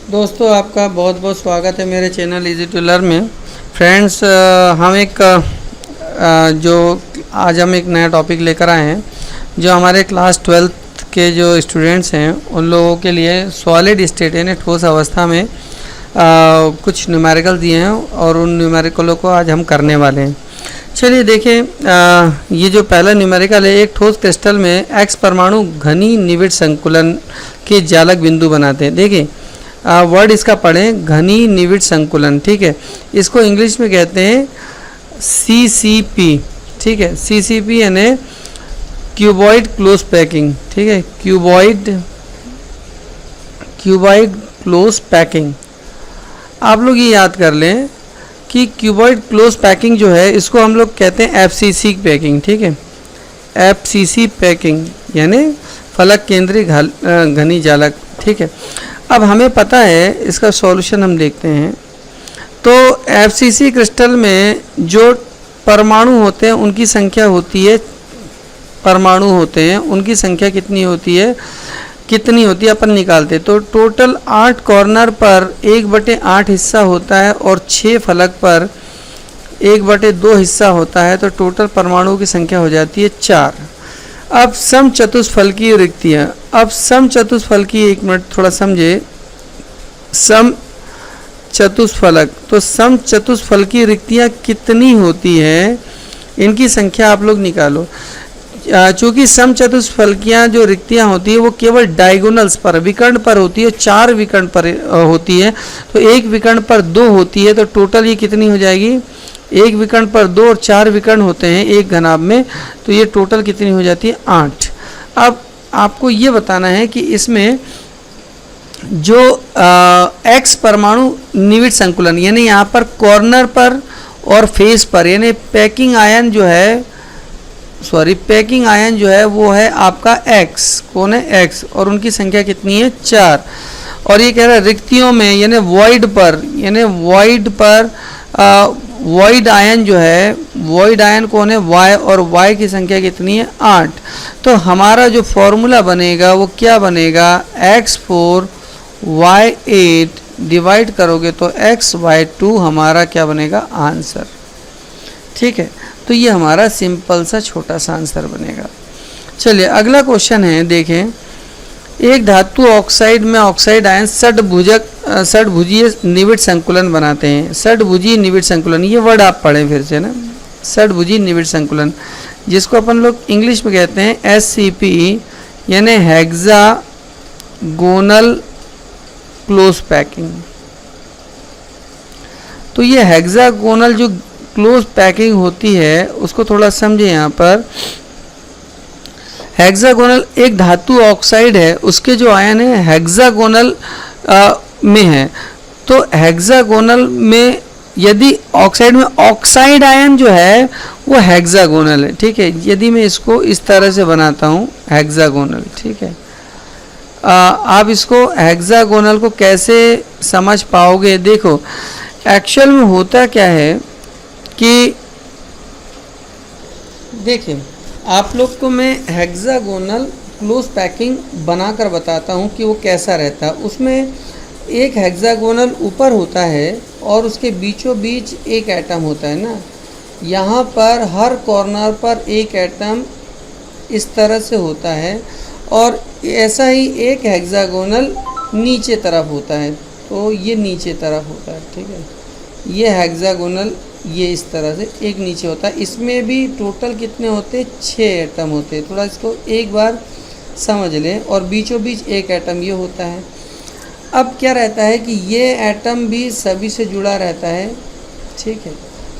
दोस्तों, आपका बहुत बहुत स्वागत है मेरे चैनल इजी टू लर्न में। फ्रेंड्स, हम एक नया टॉपिक लेकर आए हैं जो हमारे क्लास 12th के जो स्टूडेंट्स हैं उन लोगों के लिए सॉलिड स्टेट यानी ठोस अवस्था में कुछ न्यूमेरिकल दिए हैं और उन न्यूमेरिकलों को आज हम करने वाले हैं। चलिए देखें, ये जो पहला न्यूमेरिकल है, एक ठोस क्रिस्टल में X परमाणु घनी निविड़ संकुलन के जालक बिंदु बनाते हैं। देखिए वर्ड इसका पढ़ें, घनी निविड़ संकुलन। ठीक है, इसको इंग्लिश में कहते हैं CCP। ठीक है, CCP यानी क्यूबॉइड क्लोज पैकिंग। ठीक है, क्यूबॉइड क्लोज पैकिंग। आप लोग ये याद कर लें कि क्यूबॉइड क्लोज पैकिंग जो है इसको हम लोग कहते हैं FCC पैकिंग। ठीक है, FCC पैकिंग यानी फलक केंद्रीय घनी जालक। ठीक है, अब हमें पता है, इसका सॉल्यूशन हम देखते हैं। तो FCC क्रिस्टल में जो परमाणु होते हैं उनकी संख्या होती है, परमाणु होते हैं उनकी संख्या कितनी होती है अपन निकालते हैं। तो टोटल 8 कॉर्नर पर 1/8 हिस्सा होता है और 6 फलक पर 1/2 हिस्सा होता है। तो टोटल परमाणुओं की संख्या हो जाती है 4। अब सम चतुष्फलकीय रिक्तियाँ। अब सम चतुष्फलकीय, एक मिनट थोड़ा समझे, सम चतुष्फलक। तो सम चतुष्फलकीय रिक्तियाँ कितनी होती है, इनकी संख्या आप लोग निकालो। चूँकि सम चतुष्फलकियाँ जो रिक्तियाँ होती है वो केवल डायगोनल्स पर, विकर्ण पर होती है, 4 विकर्ण पर होती है। तो एक विकर्ण पर 2 होती है। तो टोटल ये कितनी हो जाएगी, एक विकर्ण पर 2 और 4 विकर्ण होते हैं एक घनाभ में। तो ये टोटल कितनी हो जाती है, 8। अब आपको ये बताना है कि इसमें जो X परमाणु निविड़ संकुलन यानी यहाँ पर कॉर्नर पर और फेस पर यानी पैकिंग आयन जो है वो है आपका X। कौन है, X, और उनकी संख्या कितनी है, 4। और ये कह रहा है रिक्तियों में यानी वॉइड पर वॉइड आयन जो है, वॉइड आयन कौन है, Y, और Y की संख्या कितनी है, 8। तो हमारा जो फॉर्मूला बनेगा वो क्या बनेगा, X4 Y8 डिवाइड करोगे तो XY2 हमारा क्या बनेगा, आंसर। ठीक है, तो ये हमारा सिंपल सा छोटा सा आंसर बनेगा। चलिए अगला क्वेश्चन है, देखें। एक धातु ऑक्साइड में ऑक्साइड आयन षड्भुजीय निविड़ संकुलन बनाते हैं। षड्भुजीय निविड़ संकुलन, ये वर्ड आप पढ़ें फिर से ना, षड्भुजीय निविड़ संकुलन, जिसको अपन लोग इंग्लिश में कहते हैं SCP यानी हेक्सागोनल क्लोज पैकिंग। तो ये हेक्सागोनल जो क्लोज पैकिंग होती है उसको थोड़ा समझे। यहाँ पर हेक्सागोनल एक धातु ऑक्साइड है, उसके जो आयन है हेक्सागोनल में है। तो हेक्सागोनल में यदि ऑक्साइड में ऑक्साइड आयन जो है वो हेक्सागोनल है। ठीक है, यदि मैं इसको इस तरह से बनाता हूँ हेक्सागोनल। ठीक है, आप इसको हेक्सागोनल को कैसे समझ पाओगे, देखो एक्चुअल में होता क्या है कि देखिए आप लोग को मैं हेक्सागोनल क्लोज पैकिंग बनाकर बताता हूँ कि वो कैसा रहता है। उसमें एक हेक्सागोनल ऊपर होता है और उसके बीचों बीच एक एटम होता है ना। यहाँ पर हर कॉर्नर पर एक एटम इस तरह से होता है और ऐसा ही एक हेक्सागोनल नीचे तरफ होता है। तो ये नीचे तरफ होता है। ठीक है, ये हेक्सागोनल ये इस तरह से एक नीचे होता है। इसमें भी टोटल कितने होते हैं, 6 एटम होते हैं। थोड़ा इसको एक बार समझ लें। और बीचों बीच एक एटम ये होता है। अब क्या रहता है कि ये एटम भी सभी से जुड़ा रहता है। ठीक है,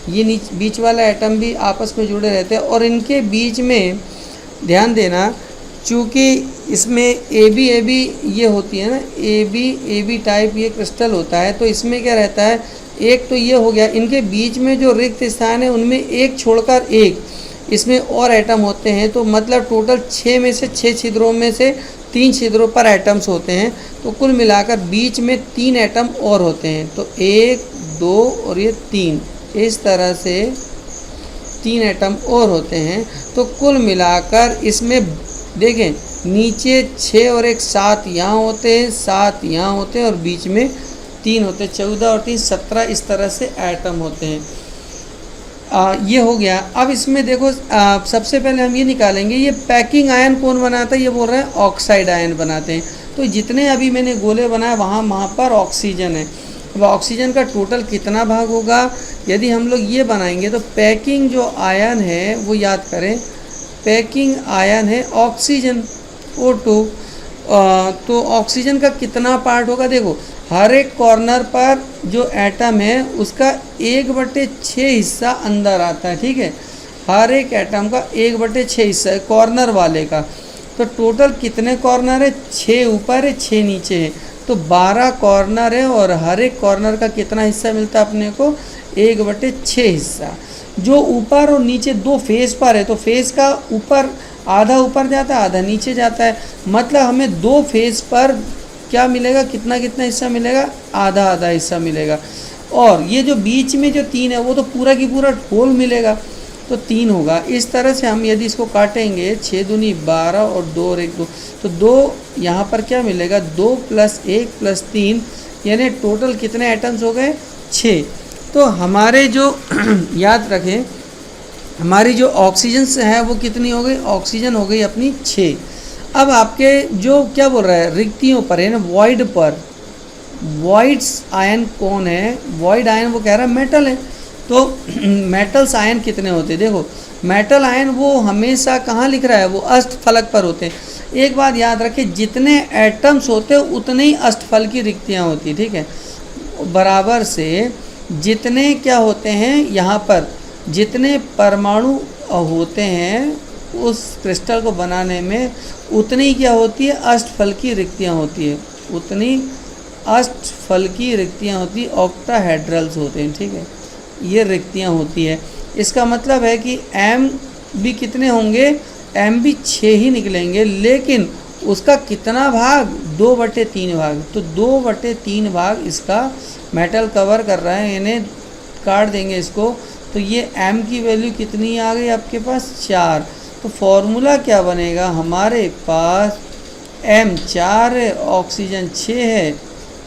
ये बीच वाला एटम भी आपस में जुड़े रहते हैं और इनके बीच में ध्यान देना, चूँकि इसमें AB ये होती है ना, AB टाइप ये क्रिस्टल होता है। तो इसमें क्या रहता है, एक तो ये हो गया, इनके बीच में जो रिक्त स्थान है उनमें एक छोड़कर एक इसमें और एटम होते हैं। तो मतलब टोटल 6 में से 6 छिद्रों में से 3 छिद्रों पर एटम्स होते हैं। तो कुल मिलाकर बीच में 3 एटम और होते हैं। तो 1 2 और ये 3, इस तरह से 3 एटम और होते हैं। तो कुल मिलाकर इसमें देखें नीचे 6 और एक 7 यहाँ होते हैं, 7 यहाँ होते हैं और बीच में 3 होते हैं। 14 और 3 17 इस तरह से एटम होते हैं। ये हो गया। अब इसमें देखो सबसे पहले हम ये निकालेंगे, ये पैकिंग आयन कौन बनाता है, ये बोल रहे हैं ऑक्साइड आयन बनाते हैं। तो जितने अभी मैंने गोले बनाए वहाँ पर ऑक्सीजन है। अब ऑक्सीजन का टोटल कितना भाग होगा, यदि हम लोग ये बनाएंगे तो पैकिंग जो आयन है वो याद करें, पैकिंग आयन है ऑक्सीजन O2। तो ऑक्सीजन का कितना पार्ट होगा, देखो हर एक कॉर्नर पर जो एटम है उसका 1/6 हिस्सा अंदर आता है, ठीक है। हर एक एटम का 1/6 हिस्सा है कॉर्नर वाले का। तो टोटल कितने कॉर्नर है, 6 ऊपर है 6 नीचे है, तो 12 कॉर्नर है और हर एक कॉर्नर का कितना हिस्सा मिलता है अपने को, 1/6 हिस्सा। जो ऊपर और नीचे 2 फेस पर है तो फेस का ऊपर आधा ऊपर जाता है आधा नीचे जाता है, मतलब हमें 2 फेस पर क्या मिलेगा, कितना कितना हिस्सा मिलेगा, आधा आधा हिस्सा मिलेगा। और ये जो बीच में जो 3 है वो तो पूरा की पूरा होल मिलेगा, तो 3 होगा। इस तरह से हम यदि इसको काटेंगे 6 दूनी 12 और 2 और 1 2, तो 2 यहाँ पर क्या मिलेगा, 2 + 1 + 3 यानी टोटल कितने एटम्स हो गए, 6। तो हमारे जो याद रखें, हमारी जो ऑक्सीजन से है वो कितनी हो गई, ऑक्सीजन हो गई अपनी 6। अब आपके जो क्या बोल रहा है, रिक्तियों पर है ना, वॉइड पर, वॉइड्स आयन कौन है, वॉइड आयन वो कह रहा है मेटल है। तो मेटल्स आयन कितने होते हैं, देखो मेटल आयन वो हमेशा कहाँ लिख रहा है, वो अष्टफलक पर होते हैं। एक बात याद रखें, जितने एटम्स होते हैं उतने ही अष्टफल की रिक्तियाँ होती है, ठीक है। बराबर से जितने क्या होते हैं यहाँ पर, जितने परमाणु होते हैं उस क्रिस्टल को बनाने में उतनी क्या होती है, अष्टफल की रिक्तियाँ होती है, उतनी अष्टफल की रिक्तियाँ होती, ऑक्टाहेड्रल्स होते हैं, ठीक है। ये रिक्तियाँ होती है। इसका मतलब है कि m भी कितने होंगे, m भी 6 ही निकलेंगे, लेकिन उसका कितना भाग, 2/3 भाग। तो 2/3 भाग इसका मेटल कवर कर रहा है, यानी काट देंगे इसको, तो ये m की वैल्यू कितनी आ गई आपके पास, 4। तो फॉर्मूला क्या बनेगा हमारे पास, m 4 है, ऑक्सीजन 6 है,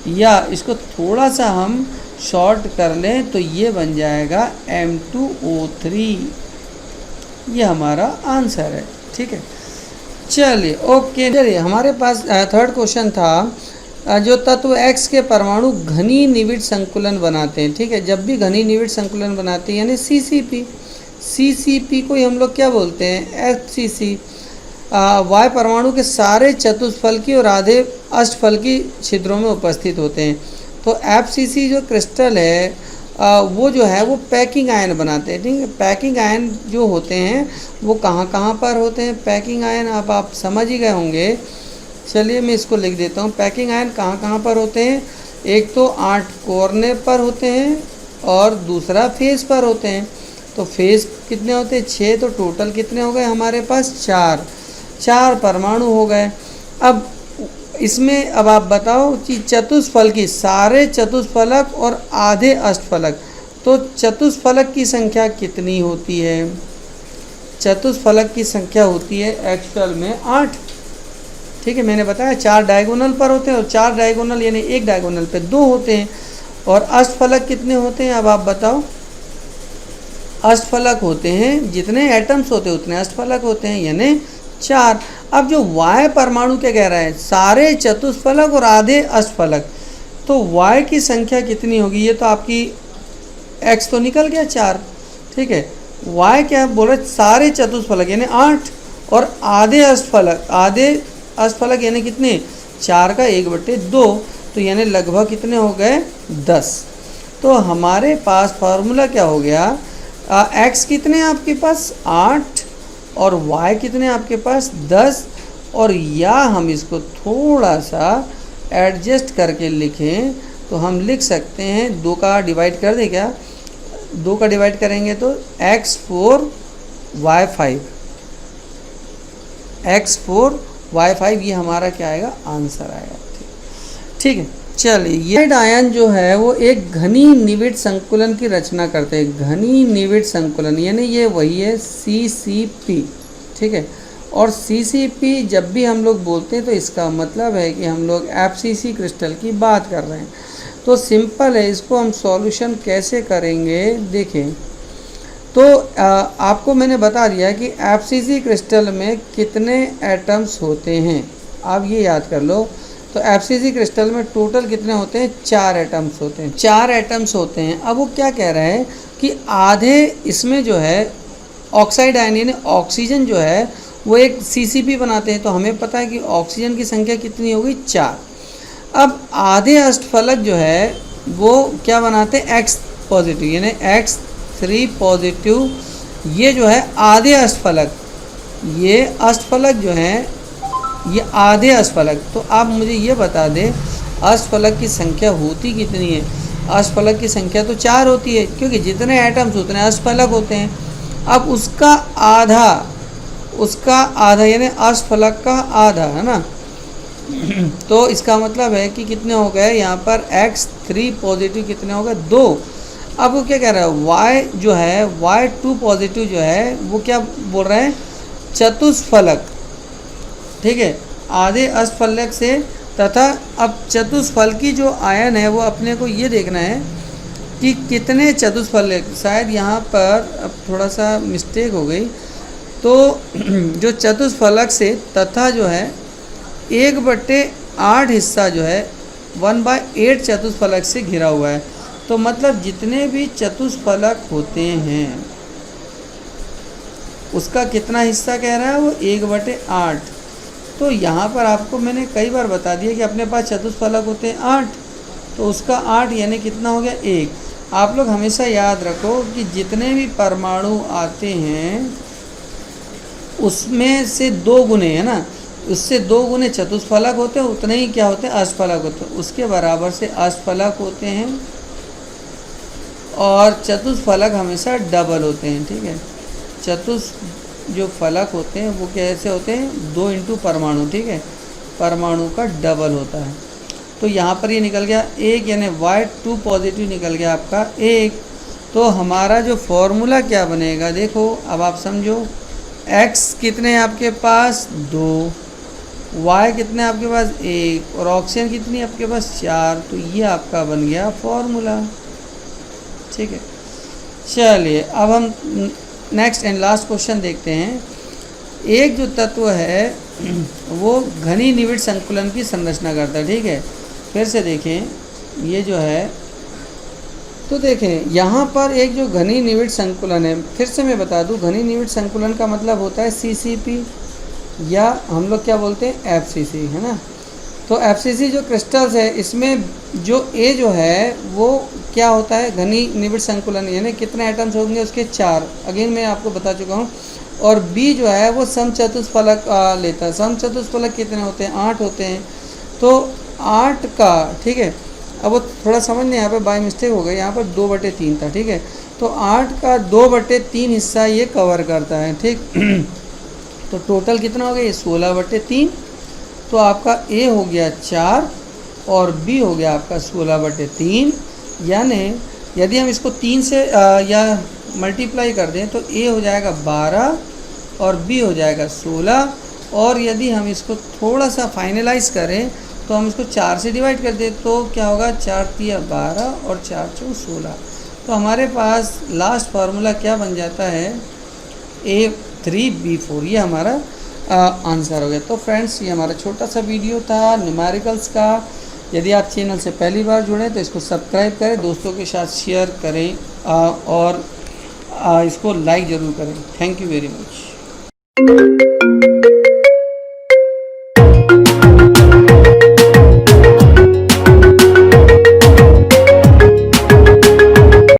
या इसको थोड़ा सा हम शॉर्ट कर लें तो ये बन जाएगा M2O3। ये हमारा आंसर है, ठीक है। चलिए ओके, चलिए हमारे पास थर्ड क्वेश्चन था, जो तत्व X के परमाणु घनी निविड़ संकुलन बनाते हैं, ठीक है। जब भी घनी निविड़ संकुलन बनाते हैं यानी CCP को ही हम लोग क्या बोलते हैं, FCC। Y परमाणु के सारे चतुष्फलकी और आधे अष्टफलकी छिद्रों में उपस्थित होते हैं। तो FCC जो क्रिस्टल है वो जो है वो पैकिंग आयन बनाते हैं, ठीक है। पैकिंग आयन जो होते हैं वो कहाँ कहाँ पर होते हैं, पैकिंग आयन अब आप समझ ही गए होंगे। चलिए मैं इसको लिख देता हूँ, पैकिंग आयन कहाँ कहाँ पर होते हैं। एक तो 8 कॉर्नर पर होते हैं और दूसरा फेस पर होते हैं। तो फेस कितने होते हैं, 6, तो टोटल कितने हो गए हमारे पास, 4 परमाणु हो गए। अब इसमें अब आप बताओ कि चतुष्फलकी, सारे चतुष्फलक और आधे अष्टफलक, तो चतुष्फलक की संख्या कितनी होती है, चतुष्फलक की संख्या होती है एक्चुअल में 8, ठीक है। मैंने बताया 4 डायगोनल पर होते हैं और 4 डायगोनल यानी एक डायगोनल पे 2 होते हैं। और अष्टफलक कितने होते हैं, अब आप बताओ। अष्टफलक होते हैं, जितने एटम्स होते हैं उतने अष्टफलक होते हैं, यानी 4। अब जो Y परमाणु क्या कह रहा है, सारे चतुष्फलक और आधे अष्टफलक, तो Y की संख्या कितनी होगी, ये तो आपकी X तो निकल गया 4, ठीक है। Y क्या बोल रहे, सारे चतुष्फलक यानी 8 और आधे अष्टफलक यानी कितने, 4 का 1/2, तो यानी लगभग कितने हो गए, 10। तो हमारे पास फार्मूला क्या हो गया, X कितने आपके पास 8 और Y कितने आपके पास 10। और या हम इसको थोड़ा सा एडजस्ट करके लिखें तो हम लिख सकते हैं, 2 का डिवाइड कर दें क्या, 2 का डिवाइड करेंगे तो X4 Y5 ये हमारा क्या आएगा, आंसर आएगा, ठीक है। चलिए ये आयन जो है वो एक घनी निविड़ संकुलन की रचना करते हैं, घनी निविड़ संकुलन यानी ये वही है CCP, ठीक है। और CCP जब भी हम लोग बोलते हैं तो इसका मतलब है कि हम लोग FCC क्रिस्टल की बात कर रहे हैं। तो सिंपल है, इसको हम सॉल्यूशन कैसे करेंगे देखें। तो आपको मैंने बता दिया कि FCC क्रिस्टल में कितने एटम्स होते हैं, आप ये याद कर लो। तो FCC क्रिस्टल में टोटल कितने होते हैं, 4 एटम्स होते हैं, 4 एटम्स होते हैं। अब वो क्या कह रहा है कि आधे इसमें जो है ऑक्साइड आयन यानी ऑक्सीजन जो है वो एक CCP बनाते हैं। तो हमें पता है कि ऑक्सीजन की संख्या कितनी होगी, 4। अब आधे अष्टफलक जो है वो क्या बनाते हैं, X पॉजिटिव यानी X3 पॉजिटिव। ये जो है आधे अष्टफलक, ये अष्टफलक जो है ये आधे अष्टफलक। तो आप मुझे ये बता दें अष्टफलक की संख्या होती कितनी है। अष्टफलक की संख्या तो 4 होती है, क्योंकि जितने एटम्स उतने अष्टफलक होते हैं। अब उसका आधा यानी अष्टफलक का आधा है ना। तो इसका मतलब है कि कितने हो गए यहाँ पर X3 पॉजिटिव कितने हो गए, 2। अब वो क्या कह रहा है, Y जो है Y2 पॉजिटिव जो है वो क्या बोल रहे हैं, चतुष्फलक, ठीक है, आधे अष्टफलक से। तथा अब चतुष्फलकी जो आयन है वो अपने को ये देखना है कि कितने चतुष्फलक, शायद यहाँ पर अब थोड़ा सा मिस्टेक हो गई। तो जो चतुष्फलक से तथा जो है 1/8 हिस्सा जो है 1/8 चतुष्फलक से घिरा हुआ है। तो मतलब जितने भी चतुष्फलक होते हैं उसका कितना हिस्सा कह रहा है, वो 1/8। तो यहाँ पर आपको मैंने कई बार बता दिया कि अपने पास चतुष्फलक होते हैं 8, तो उसका 8 यानी कितना हो गया, 1। आप लोग हमेशा याद रखो कि जितने भी परमाणु आते हैं उसमें से 2 गुने है ना, उससे 2 गुने चतुष्फलक होते हैं, उतने ही क्या होते हैं, अष्टफलक होते हैं। उसके बराबर से अष्टफलक होते हैं और चतुष्फलक हमेशा डबल होते हैं, ठीक है। जो फलक होते हैं वो कैसे होते हैं, 2 इंटू परमाणु, ठीक है, परमाणु का डबल होता है। तो यहाँ पर ये निकल गया 1 यानी Y2 पॉजिटिव निकल गया आपका 1। तो हमारा जो फॉर्मूला क्या बनेगा देखो, अब आप समझो, X कितने हैं आपके पास, 2, Y कितने आपके पास, 1, और ऑक्सीजन कितनी आपके पास, 4। तो ये आपका बन गया फॉर्मूला, ठीक है। चलिए अब हम नेक्स्ट एंड लास्ट क्वेश्चन देखते हैं। एक जो तत्व है वो घनीनिबिड संकुलन की संरचना करता है, ठीक है। फिर से देखें, ये जो है, तो देखें यहाँ पर एक जो घनीनिबिड संकुलन है, फिर से मैं बता दूँ, घनीनिबिड संकुलन का मतलब होता है CCP या हम लोग क्या बोलते हैं, FCC, है ना। तो FCC जो क्रिस्टल्स है इसमें जो A जो है वो क्या होता है, घनीनिबिड संकुलन यानी कितने एटम्स होंगे उसके, 4। अगेन मैं आपको बता चुका हूँ। और B जो है वो समचतुष्फलक लेता है। समचतुष्फलक कितने होते हैं, 8 होते हैं। तो 8 का, ठीक है, अब वो थोड़ा समझने यहाँ पे बाय मिस्टेक हो गई, यहाँ पर 2/3 था, ठीक है। तो 8 का 2/3 हिस्सा ये कवर करता है, ठीक। तो टोटल कितना हो गया, ये 16/3। तो आपका A हो गया 4 और B हो गया आपका 16/3। यानी यदि हम इसको 3 से या मल्टीप्लाई कर दें तो A हो जाएगा 12 और B हो जाएगा 16। और यदि हम इसको थोड़ा सा फाइनलाइज करें तो हम इसको 4 से डिवाइड कर दें तो क्या होगा, 4 × 12 और 4 × 16। तो हमारे पास लास्ट फार्मूला क्या बन जाता है, A3B4। ये हमारा आंसर हो गया। तो फ्रेंड्स ये हमारा छोटा सा वीडियो था न्यूमेरिकल्स का। यदि आप चैनल से पहली बार जुड़े तो इसको सब्सक्राइब करें, दोस्तों के साथ शेयर करें और इसको लाइक ज़रूर करें। Thank you very much.